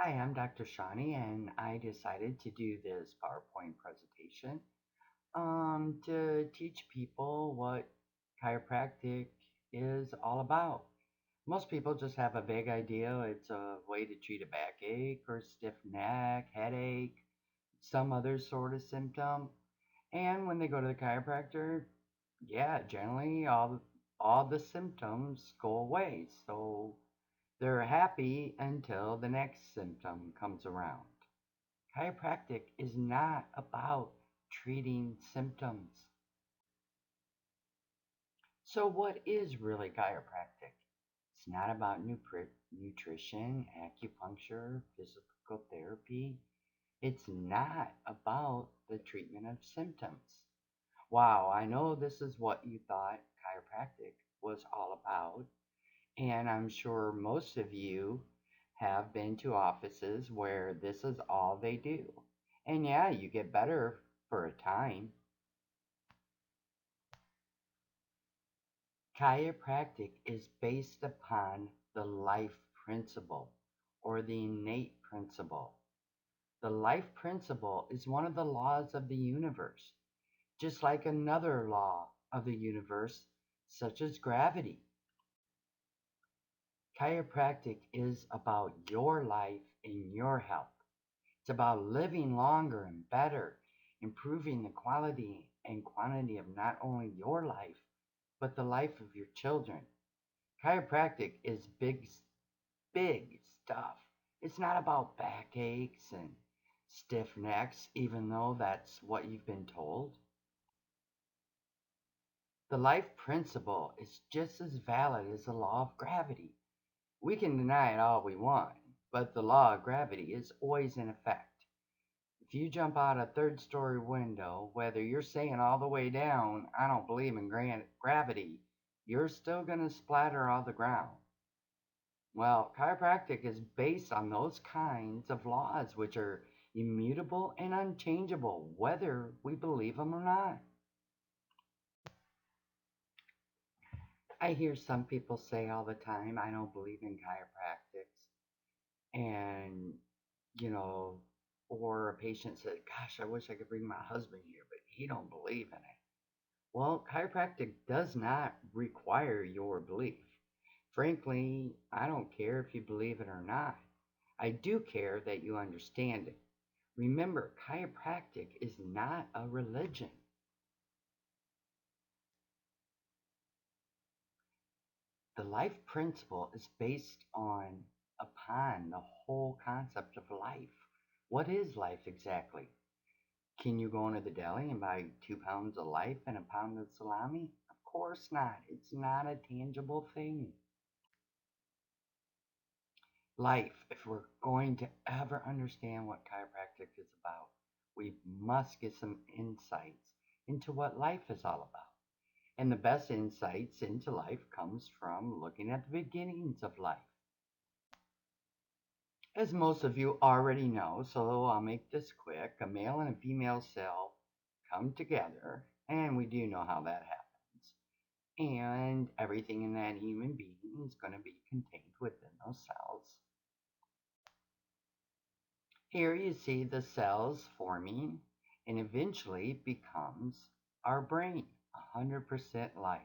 Hi, I'm Dr. Shawnee, and I decided to do this PowerPoint presentation to teach people what chiropractic is all about. Most people just have a vague idea it's a way to treat a backache or stiff neck, headache, some other sort of symptom. And when they go to the chiropractor, yeah, generally all the symptoms go away. So they're happy until the next symptom comes around. Chiropractic is not about treating symptoms. So, what is really chiropractic? It's not about nutrition, acupuncture, physical therapy. It's not about the treatment of symptoms. Wow, I know this is what you thought chiropractic was all about. And I'm sure most of you have been to offices where this is all they do. And yeah, you get better for a time. Chiropractic is based upon the life principle or the innate principle. The life principle is one of the laws of the universe, just like another law of the universe, such as gravity. Chiropractic is about your life and your health. It's about living longer and better, improving the quality and quantity of not only your life, but the life of your children. Chiropractic is big stuff. It's not about backaches and stiff necks, even though that's what you've been told. The life principle is just as valid as the law of gravity. We can deny it all we want, but the law of gravity is always in effect. If you jump out a third story window, whether you're saying all the way down, I don't believe in gravity, you're still going to splatter on the ground. Well, chiropractic is based on those kinds of laws which are immutable and unchangeable, whether we believe them or not. I hear some people say all the time, I don't believe in chiropractics. And, you know, or a patient said, gosh, I wish I could bring my husband here, but he don't believe in it. Well, chiropractic does not require your belief. Frankly, I don't care if you believe it or not. I do care that you understand it. Remember, chiropractic is not a religion. The life principle is based upon the whole concept of life. What is life exactly? Can you go into the deli and buy 2 pounds of life and a pound of salami? Of course not. It's not a tangible thing. Life, if we're going to ever understand what chiropractic is about, we must get some insights into what life is all about. And the best insights into life comes from looking at the beginnings of life. As most of you already know, so I'll make this quick, a male and a female cell come together, and we do know how that happens. And everything in that human being is going to be contained within those cells. Here you see the cells forming and eventually becomes our brain, 100% life.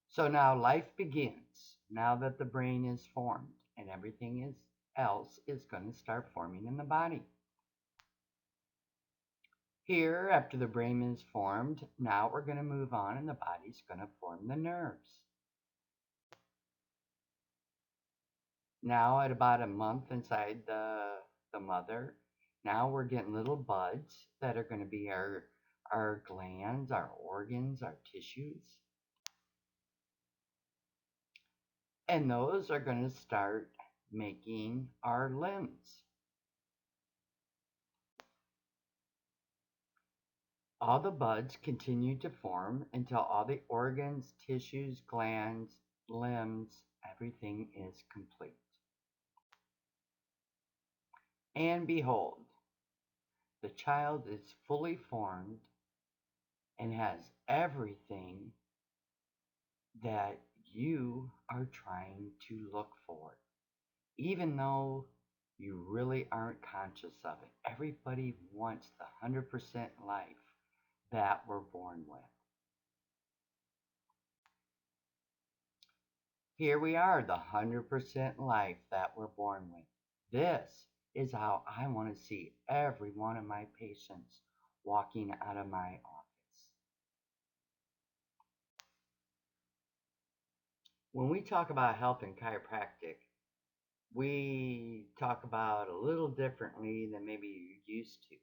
So now life begins, now that the brain is formed and everything else is going to start forming in the body. Here, after the brain is formed, now we're going to move on and the body's going to form the nerves. Now at about a month inside the mother, now we're getting little buds that are going to be our glands, our organs, our tissues. And those are going to start making our limbs. All the buds continue to form until all the organs, tissues, glands, limbs, everything is complete. And behold, the child is fully formed and has everything that you are trying to look for. even though you really aren't conscious of it. Everybody wants the 100% life that we're born with. Here we are, the 100% life that we're born with. This is how I want to see every one of my patients walking out of my office. When we talk about health and chiropractic, we talk about a little differently than maybe you're used to.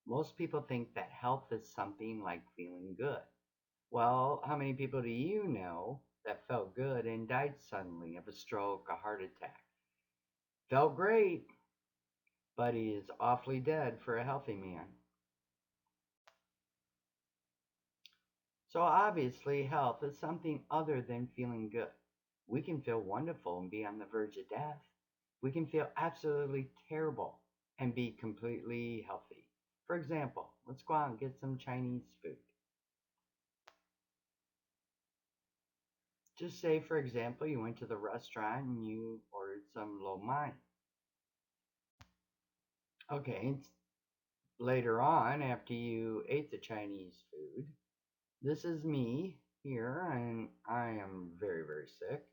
Most people think that health is something like feeling good. Well, how many people do you know that felt good and died suddenly of a stroke, a heart attack? Felt great, but he is awfully dead for a healthy man. So obviously, health is something other than feeling good. We can feel wonderful and be on the verge of death. We can feel absolutely terrible and be completely healthy. For example, let's go out and get some Chinese food. Just say, for example, you went to the restaurant and you ordered some lo mein. Okay, later on, after you ate the Chinese food, this is me here, and I am very, very sick.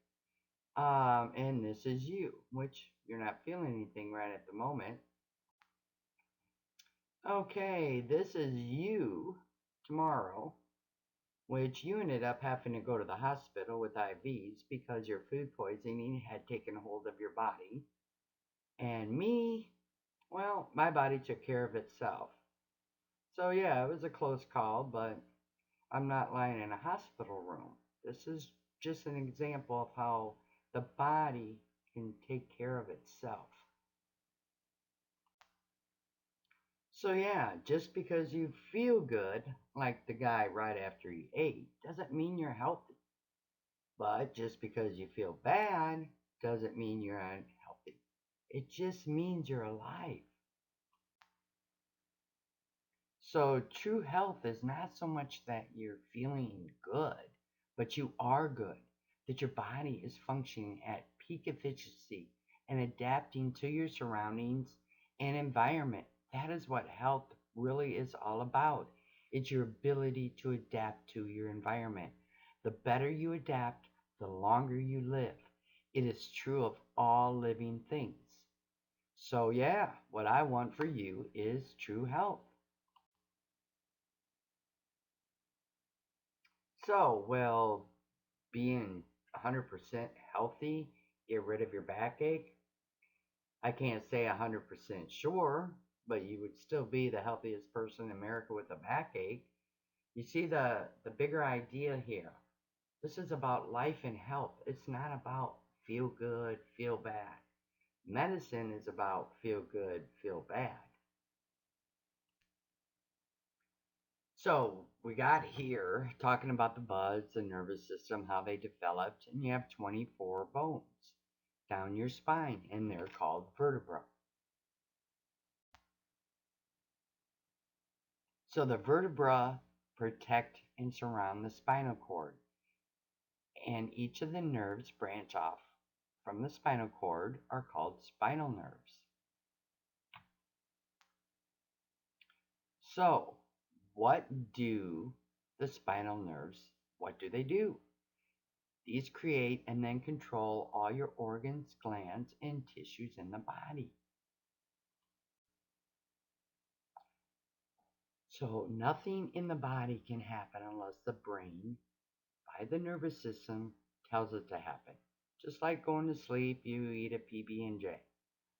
And this is you, which you're not feeling anything right at the moment. Okay, this is you tomorrow, which you ended up having to go to the hospital with IVs because your food poisoning had taken hold of your body. And me, well, my body took care of itself. So, yeah, it was a close call, but I'm not lying in a hospital room. This is just an example of how the body can take care of itself. So, yeah, just because you feel good, like the guy right after he ate, doesn't mean you're healthy. But just because you feel bad doesn't mean you're unhealthy. It just means you're alive. So, true health is not so much that you're feeling good, but you are good, that your body is functioning at peak efficiency and adapting to your surroundings and environment. That is what health really is all about. It's your ability to adapt to your environment. The better you adapt, the longer you live. It is true of all living things. So, yeah, what I want for you is true health. So, will being 100% healthy get rid of your backache? I can't say 100% sure, but you would still be the healthiest person in America with a backache. You see the bigger idea here. This is about life and health. It's not about feel good, feel bad. Medicine is about feel good, feel bad. So we got here talking about the buds, the nervous system, how they developed, and you have 24 bones down your spine, and they're called vertebrae. So the vertebrae protect and surround the spinal cord, and each of the nerves branch off from the spinal cord are called spinal nerves. So, what do the spinal nerves, what do they do? These create and then control all your organs, glands, and tissues in the body. So nothing in the body can happen unless the brain, by the nervous system, tells it to happen. Just like going to sleep, you eat a PB&J.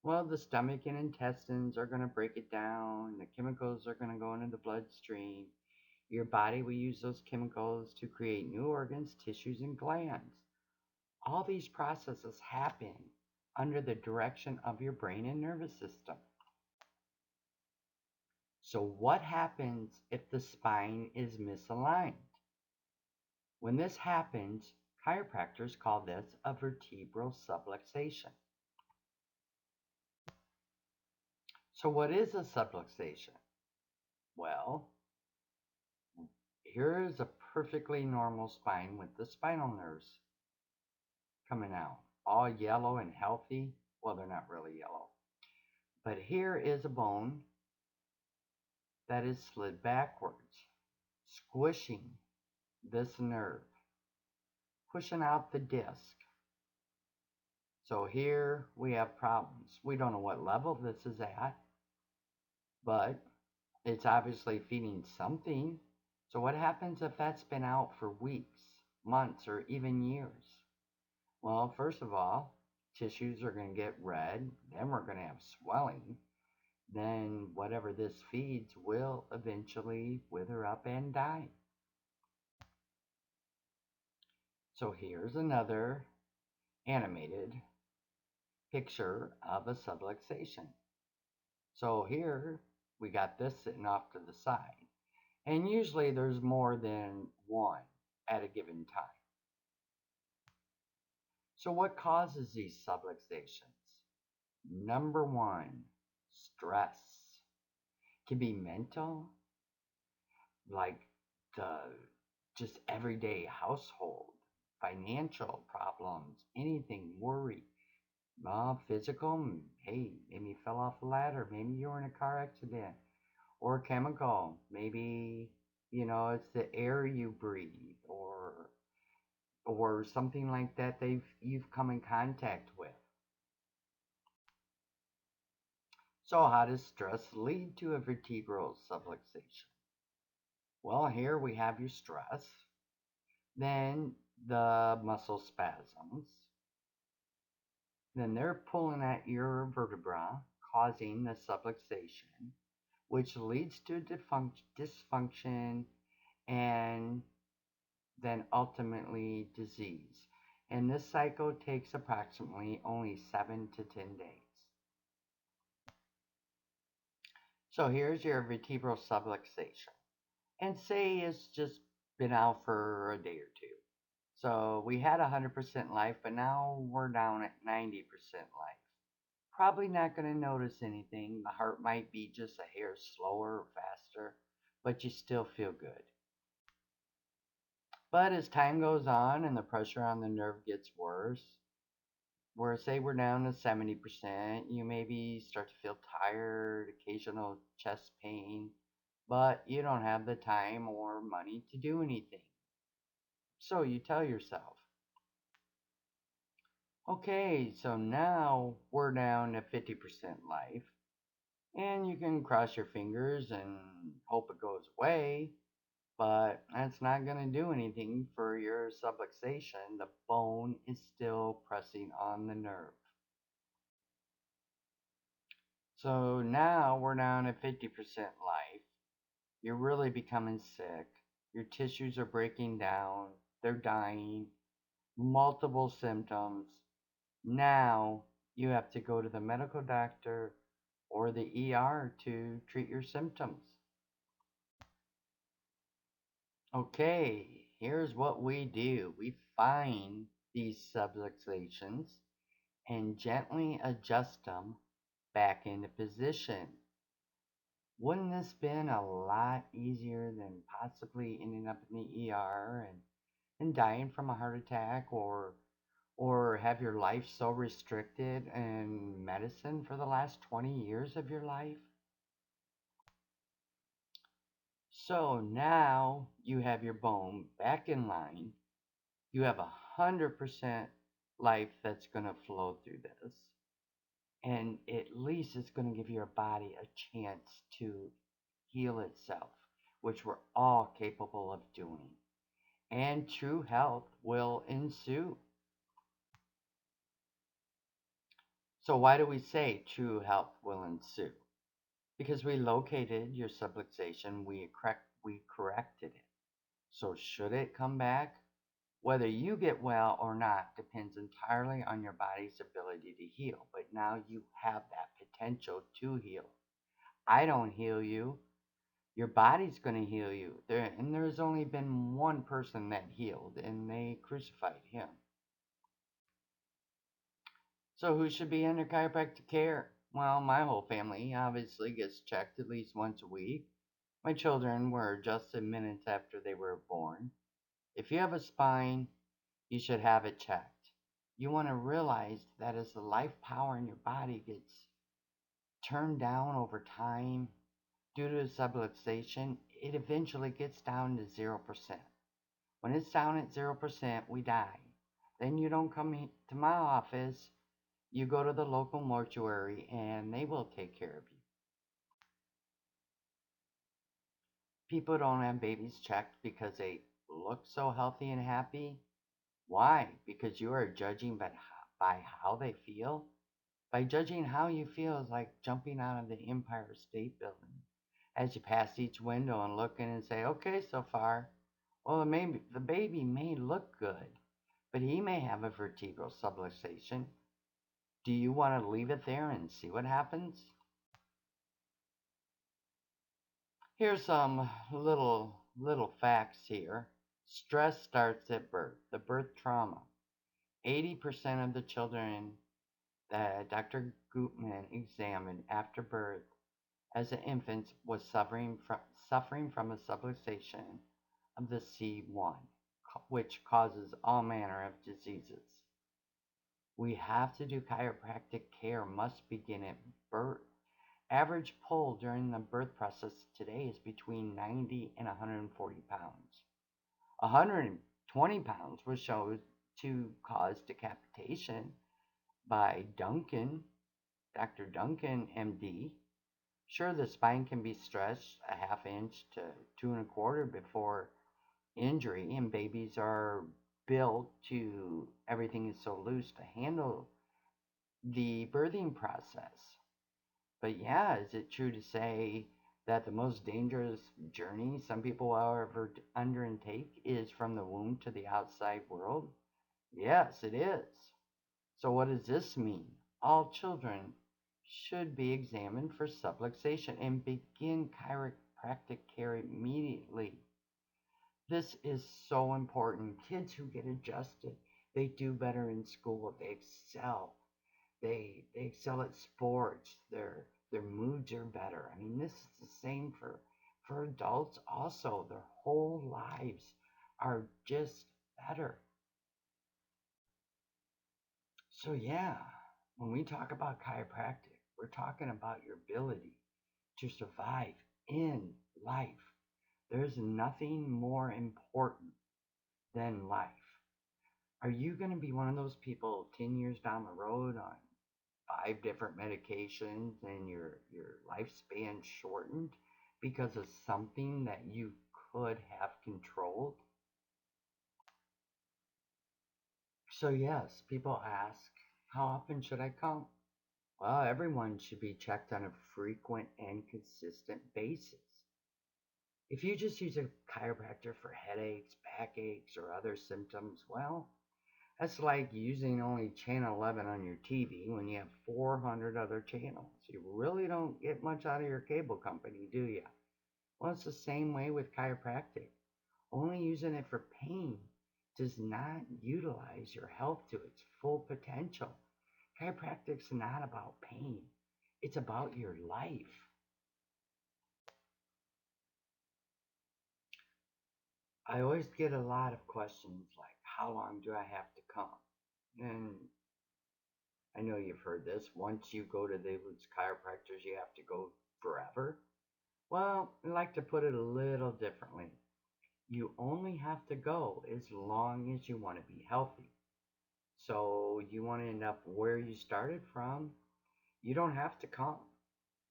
Well, the stomach and intestines are going to break it down. The chemicals are going to go into the bloodstream. Your body will use those chemicals to create new organs, tissues, and glands. All these processes happen under the direction of your brain and nervous system. So, what happens if the spine is misaligned? When this happens, chiropractors call this a vertebral subluxation. So, what is a subluxation? Well, here is a perfectly normal spine with the spinal nerves coming out, all yellow and healthy. Well, they're not really yellow. But here is a bone that is slid backwards, squishing this nerve, pushing out the disc. So here we have problems. We don't know what level this is at, but it's obviously feeding something. So what happens if that's been out for weeks, months, or even years? Well, first of all, tissues are going to get red, then we're going to have swelling, then whatever this feeds will eventually wither up and die. So here's another animated picture of a subluxation. So here we got this sitting off to the side. And usually there's more than one at a given time. So what causes these subluxations? Number one, stress. It can be mental, like the just everyday household, financial problems, anything, worry. Physical, hey, maybe you fell off a ladder, maybe you were in a car accident, or chemical, maybe it's the air you breathe, or something like that you've come in contact with. So how does stress lead to a vertebral subluxation? Well, here we have your stress, then the muscle spasms, then they're pulling at your vertebra, causing the subluxation, which leads to dysfunction and then ultimately disease. And this cycle takes approximately only 7 to 10 days. So here's your vertebral subluxation. And say it's just been out for a day or two. So we had 100% life, but now we're down at 90% life. Probably not going to notice anything. The heart might be just a hair slower or faster, but you still feel good. But as time goes on and the pressure on the nerve gets worse, where say we're down to 70%, you maybe start to feel tired, occasional chest pain, but you don't have the time or money to do anything. So you tell yourself, okay, so now we're down to 50% life, and you can cross your fingers and hope it goes away, but that's not going to do anything for your subluxation. The bone is still pressing on the nerve. So now we're down at 50% life. You're really becoming sick. Your tissues are breaking down. They're dying. Multiple symptoms. Now you have to go to the medical doctor or the ER to treat your symptoms. Okay, here's what we do. We find these subluxations and gently adjust them back into position. Wouldn't this been a lot easier than possibly ending up in the ER and dying from a heart attack, or have your life so restricted in medicine for the last 20 years of your life? So now you have your bone back in line. You have 100% life that's going to flow through this. And at least it's going to give your body a chance to heal itself, which we're all capable of doing. And true health will ensue. So, why do we say true health will ensue? Because we located your subluxation, we corrected it. So, should it come back? Whether you get well or not depends entirely on your body's ability to heal. But now you have that potential to heal. I don't heal you. Your body's going to heal you. And there's only been one person that healed, and they crucified him. So who should be under chiropractic care? Well, my whole family obviously gets checked at least once a week. My children were adjusted minutes after they were born. If you have a spine, you should have it checked. You want to realize that as the life power in your body gets turned down over time due to subluxation, it eventually gets down to 0%. When it's down at 0%, we die. Then you don't come to my office, you go to the local mortuary and they will take care of you. People don't have babies checked because they look so healthy and happy. Why? Because you are judging by how they feel. By judging how you feel is like jumping out of the Empire State Building as you pass each window and look in and say, okay, so far. Well, the baby may look good, but he may have a vertebral subluxation. Do you want to leave it there and see what happens? Here's some little facts here. Stress starts at birth, the birth trauma. 80% of the children that Dr. Gutman examined after birth as an infant was suffering from a subluxation of the C1, which causes all manner of diseases. We have to do chiropractic care must begin at birth. Average pull during the birth process today is between 90 and 140 pounds. 120 pounds was shown to cause decapitation by Dr. Duncan, MD. Sure, the spine can be stretched a half inch to 2 1/4 before injury, and babies are built to everything is so loose to handle the birthing process. But yeah, is it true to say that the most dangerous journey some people will ever undertake is from the womb to the outside world? Yes, it is. So, what does this mean? All children should be examined for subluxation and begin chiropractic care immediately. This is so important. Kids who get adjusted, they do better in school. They excel. They excel at sports. Their moods are better. I mean, this is the same for adults also. Their whole lives are just better. So yeah, when we talk about chiropractic, we're talking about your ability to survive in life. There's nothing more important than life. Are you going to be one of those people 10 years down the road on 5 different medications and your lifespan shortened because of something that you could have controlled? So yes, people ask, how often should I come? Well, everyone should be checked on a frequent and consistent basis. If you just use a chiropractor for headaches, backaches, or other symptoms, well, that's like using only channel 11 on your TV when you have 400 other channels. You really don't get much out of your cable company, do you? Well, it's the same way with chiropractic. Only using it for pain does not utilize your health to its full potential. Chiropractic's not about pain, it's about your life. I always get a lot of questions like, how long do I have to come? And I know you've heard this. Once you go to those chiropractors, you have to go forever. Well, I like to put it a little differently. You only have to go as long as you want to be healthy. So you want to end up where you started from, you don't have to come.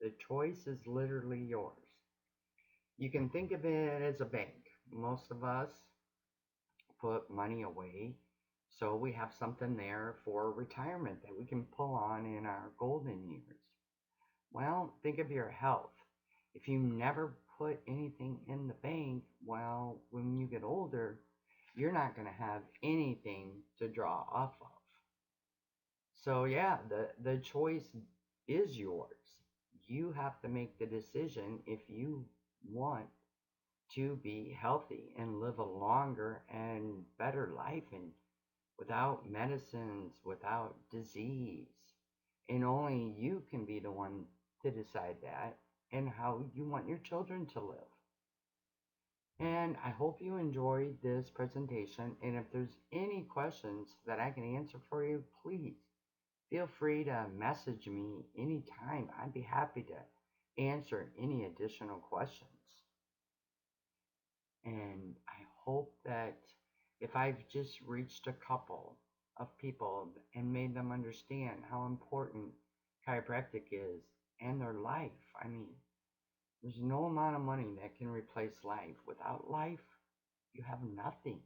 The choice is literally yours. You can think of it as a bank. Most of us put money away so we have something there for retirement that we can pull on in our golden years. Well, think of your health. If you never put anything in the bank, well, when you get older, you're not going to have anything to draw off of. So, yeah, the choice is yours. You have to make the decision if you want to be healthy and live a longer and better life and without medicines, without disease. And only you can be the one to decide that and how you want your children to live. And I hope you enjoyed this presentation. And if there's any questions that I can answer for you, please feel free to message me anytime. I'd be happy to answer any additional questions. And I hope that if I've just reached a couple of people and made them understand how important chiropractic is and their life, I mean, there's no amount of money that can replace life. Without life, you have nothing.